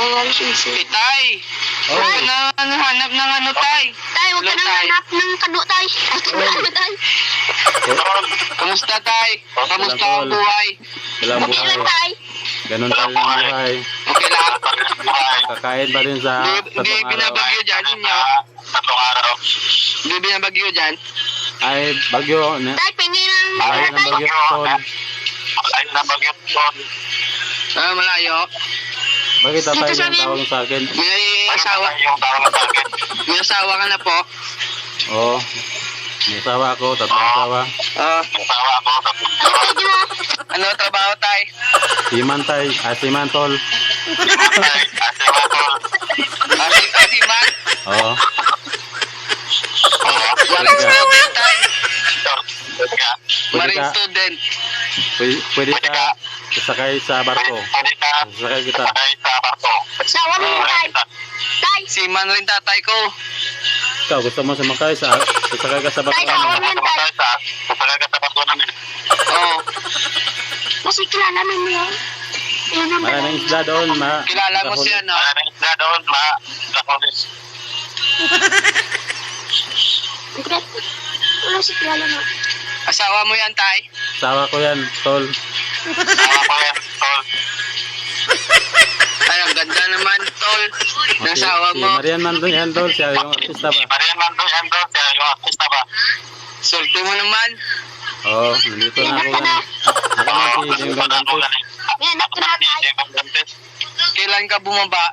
Tay! Huwag ka na hanap ng ano, Tay. Tay, huwag ka nang hanap ng kano, Tay. Tay. Kamusta, Tay? Kamusta ang buhay? Walang Okay lang, buhay. Tay. Ganun tayo ang buhay. Okay lang? Kakain pa rin sa Hindi tatlong araw. binabagyo dyan, ninyo. Hindi binabagyo dyan. Ay, bagyo. Tay, pingin ng Malayo ng Tay. bagyo, tol. Malayo. Bakit tatay Dito sa yung amin. tawag sa akin? May asawa ka na po. Oo. May asawa ako, tatlong asawa. Pwede mo. Ano trabaho, Tay? Siman tay, siman tol. Asiman? Oo. Marine student, Tay. Pwede Marine ka, student. pwede ka sasakay sa barko. Sasakay kita. Sawa mo, Tay. Tay. Seaman rin tatay ko. Ikaw, gusto mo sumakay sa sasakay ka sa barko. Tay, sawa mo yan, Tay. Oo. Kasi kilala mo yan. Yan naman. Maraming isda doon. Kilala mo siya, no? Wala si kilala mo. Asawa mo yan, Tay? Asawa ko yan, tol. Ay, ang ganda naman, tol. Ng asawa Si mo. Marian man doon yan, tol. Siya yung artista ba? Sulti mo naman. Oo, nandito na ako yan. Ako na si Jenggang Dantes. May anak ka na, Tay. Kailan ka bumaba?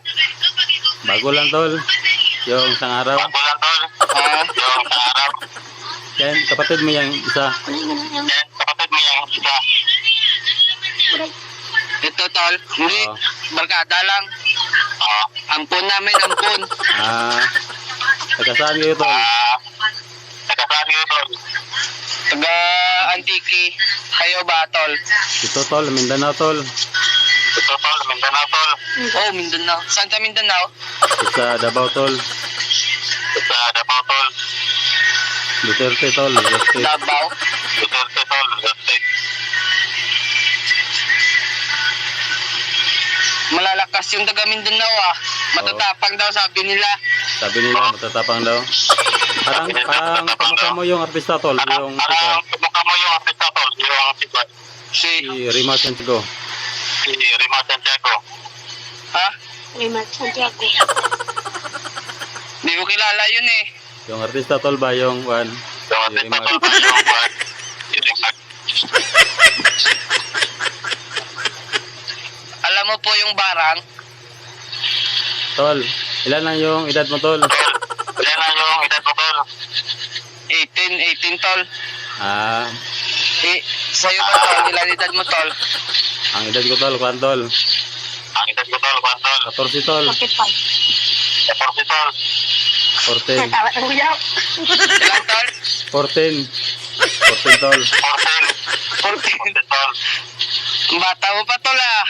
Bago lang, tol. Yung isang araw. Ah, Yan, kapatid mo yung isa. Kulay nga na yan. Kulay. ito, tol. Hindi. Oo. Barkada lang. Ampun namin, ampun. Taga saan kayo, tol? Taga Antique. Kayo ba, tol? Ito, tol. Mindanao, tol. Oh, Mindanao. Saan sa Mindanao? Sa Davao, tol. Duterte, tol. Duterte. Davao. Malalakas yung taga Mindanao, ah. Matatapang daw, sabi nila. Sabi nila, matatapang daw. Parang kamukha mo yung artista, tol. Yung Si, si Rima Santiago. ha? May Mark Santiago. Hindi ko kilala yun, eh. Yung artista, tol ba? Yung one. Si Rima. Alam mo po yung barang? Tol, ilan lang yung edad mo, tol? 18, 18, tol. Eh, sa'yo ba, tol? Ilan edad mo, tol? Ang edad ko, tol, kwan, tol. 14, tol. 45. 14. Tawa ng uyaw. Ilan, tol? 14. 14, tol. 14. Ang bata mo pa, tol, ah.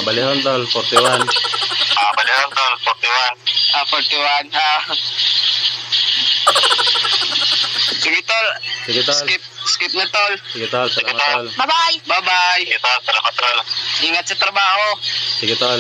Balihon, tol. 41. 41. Sige, tol. Sige, tol. Skip na, tol. Sige, tol. Salamat, tol. Bye-bye. Bye-bye. Ingat sa trabaho. Sige, tol.